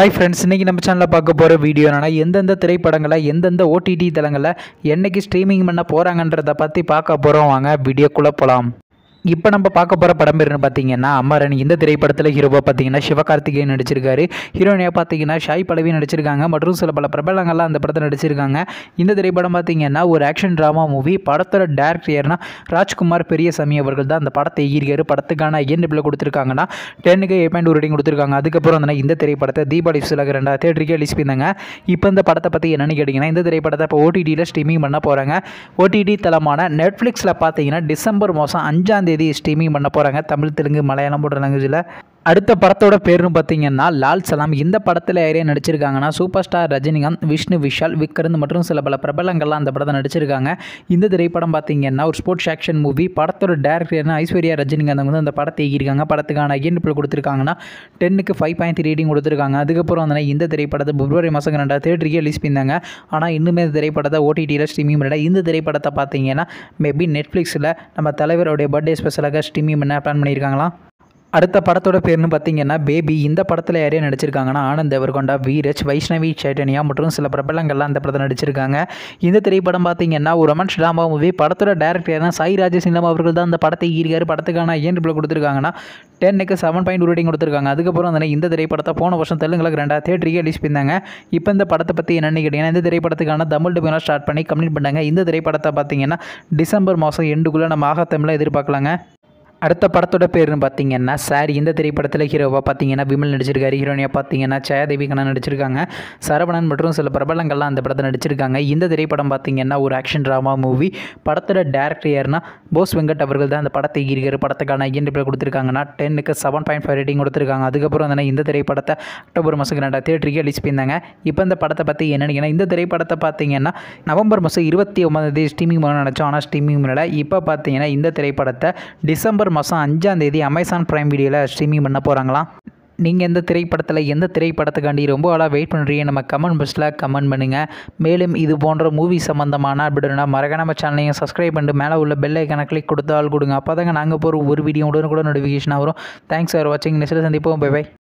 Hi friends, இன்றைக்கி நம்ம சேனலில் பார்க்க போகிற வீடியோ என்னன்னா, எந்தெந்த திரைப்படங்களை எந்தெந்த ஓடிடி தளங்களில் என்னைக்கு ஸ்ட்ரீமிங் பண்ண போகிறாங்கன்றதை பற்றி பார்க்க போகிறோம். வாங்க வீடியோக்குள்ளே போகலாம். இப்போ நம்ம பார்க்க போகிற படம் பேருன்னு பார்த்தீங்கன்னா அமரன். இந்த திரைப்படத்தில் ஹீரோவாக பார்த்தீங்கன்னா சிவகார்த்திகேயன் நடிச்சிருக்காரு. ஹீரோயினியாக பார்த்தீங்கன்னா ஷாய் பல்லவி நடிச்சிருக்காங்க மற்றும் சில பல பிரபலங்கள்லாம் அந்த படத்தை நடிச்சிருக்காங்க. இந்த திரைப்படம் பார்த்தீங்கன்னா ஒரு ஆக்ஷன் ட்ராமா மூவி. படத்தோட டேரக்டர் யாருன்னா ராஜ்குமார் பெரியசாமி அவர்கள் தான் அந்த படத்தை ஈர்க்காரு. படத்துக்கான IMDb கொடுத்துருக்காங்கன்னா 10க்கு 8.2 ரேட்டிங் கொடுத்துருக்காங்க. அதுக்கப்புறம் வந்து இந்த திரைப்படத்தை தீபாவளி சிலக 2 தேட்டருக்கே ரிலீஸ் பண்ணாங்க. இப்போ இந்த படத்தை பற்றி என்னென்னு கேட்டிங்கன்னா, இந்த திரைப்படத்தை இப்போ ஓடிடியில் ஸ்ட்ரீமிங் பண்ண போகிறாங்க. ஓடிடி தளமான நெட்ஃப்ளிக்ஸில் பார்த்தீங்கன்னா டிசம்பர் மாதம் 5ஆம் தேதி ஸ்ட்ரீமிங் பண்ண போகிறாங்க. தமிழ், தெலுங்கு, மலையாளம் போன்ற லாங்குவேஜில். அடுத்த படத்தோட பேருன்னு பார்த்தீங்கன்னா லால் சலாம். இந்த படத்தில் யாரையும் நடிச்சிருக்காங்கன்னா சூப்பர் ஸ்டார் ரஜினிகாந்த், விஷ்ணு விஷால், விக்ரந்த் மற்றும் சில பல பிரபலங்கள்லாம் அந்த படத்தை நடிச்சிருக்காங்க. இந்த திரைப்படம் பார்த்தீங்கன்னா ஒரு ஸ்போர்ட்ஸ் ஆக்ஷன் மூவி. படத்தோட டேரக்டர் ஐஸ்வர்யா ரஜினிகாந்த் வந்து அந்த படத்தை ஈர்க்காங்க. படத்துக்கான IMDb கொடுத்துருக்காங்கன்னா 10க்கு 5.3 ரேட்டிங் கொடுத்துருக்காங்க. அதுக்கப்புறம் வந்து இந்த திரைப்படத்தை பிப்ரவரி மாதம் 2 தேட்டருக்கே ரிலீஸ் பண்ணாங்க. ஆனால் இன்னுமே இந்த திரைப்படத்தை ஓடிடியில் ஸ்ட்ரீமிங் பண்ணல. இந்த திரைப்படத்தை பார்த்தீங்கன்னா மேபி நெட்ஃப்ளிக்ஸில் நம்ம தலைவருடைய பர்த்டே ஸ்பெஷலாக ஸ்ட்ரீமிங் பண்ண பிளான் பண்ணியிருக்காங்களாம். அடுத்த படத்தோட பேர்னு பார்த்தீங்கன்னா பேபி. இந்த படத்தில் யாரையும் நடிச்சிருக்காங்கன்னா ஆனந்த் தேவர்கொண்டா, வீரஜ், வைஷ்ணவி சைட்டன்யா மற்றும் சில பிரபலங்கள்லாம் அந்த படத்தை நடிச்சிருக்காங்க. இந்த திரைப்படம் பார்த்தீங்கன்னா ஒரு ரொமான்ஸ் ட்ராமா மூவி. படத்தோட டேரக்டர் சாய் ராஜேசிங்கம் அவர்கள் தான் அந்த படத்தை ஈர்க்காரு. படத்துக்கான IMDb கொடுத்துருக்காங்கன்னா 10க்கு 7.2 ரேட்டிங் கொடுத்துருக்காங்க. அதுக்கப்புறம் வந்து இந்த திரைப்படத்தை போன வருஷம் தெலுங்குல 2 தேட்டருக்கே ரிலீஸ் பண்ணாங்க. இப்போ இந்த படத்தை பற்றி என்னென்னு கேட்டிங்கன்னா, இந்த திரைப்படத்துக்கான தமிழ் டப்பிங்லாம் ஸ்டார்ட் பண்ணி கம்ப்ளீட் பண்ணாங்க. இந்த திரைப்படத்தை பார்த்தீங்கன்னா டிசம்பர் மாதம் எண்டுக்குள்ளே நம்ம ஆகத்தமிழில் எதிர்பார்க்கலாங்க. அடுத்த படத்தோட பேருன்னு பார்த்தீங்கன்னா சாரி. இந்த திரைப்படத்தில் ஹீரோவாக பார்த்தீங்கன்னா விமல் நடிச்சிருக்காரு. ஹீரோனியாக பார்த்தீங்கன்னா ஜெயதேவி கண்ணா நடிச்சிருக்காங்க. சரவணன் மற்றும் சில பிரபலங்கள்லாம் அந்த படத்தை நடிச்சிருக்காங்க. இந்த திரைப்படம் பார்த்தீங்கன்னா ஒரு ஆக்ஷன் ட்ராமா மூவி. படத்தோட டேரக்டர் யாருன்னா போஸ் வெங்கட் அவர்கள் தான் அந்த படத்தை ஈர்க்காரு. படத்துக்கான IMDb கொடுத்துருக்காங்கன்னா 10க்கு 7.5 ரேட்டிங் கொடுத்துருக்காங்க. அதுக்கப்புறம் வந்து இந்த திரைப்படத்தை அக்டோபர் மாதம் 2 தேட்டருக்கே ரிலீஸ் பண்ணாங்க. இப்போ இந்த படத்தை பற்றி என்னென்னு இந்த திரைப்படத்தை பார்த்தீங்கன்னா நவம்பர் மாதம் 29 ஸ்ட்ரீமிங் பண்ண நினச்சோம். ஆனால் ஸ்ட்ரீமிங் பண்ணல. இப்போ பார்த்தீங்கன்னா இந்த திரைப்படத்தை டிசம்பர் மாதம் 5ஆம் தேதி அமேசான் பிரைம் வீடியோவில் ஸ்ட்ரீமிங் பண்ண போகிறாங்களாம். நீங்கள் எந்த திரைப்படத்தில் எந்த திரைப்படத்துக்காண்டி ரொம்ப ஆளாக வெயிட் பண்ணுறீங்க நம்ம கமெண்ட் பாக்ஸில் கமெண்ட் பண்ணுங்கள். மேலும் இது போன்ற மூவி சம்மந்தமான அப்படின்னா மறக்காம நம்ம சேனலையும் சப்ஸ்கிரைப் பண்ணிட்டு மேலே உள்ள பெல் ஐக்கானை கிளிக் கொடுத்தால் கொடுங்க. அப்போ தாங்க நாங்கள் போகிற ஒரு வீடியோ உடனுக்குடன் நோட்டிஃபிகேஷன் வரும். தேங்க்ஸ் ஃபார் வாட்சிங். நெக்ஸ்ட் சந்திப்போம். Bye by.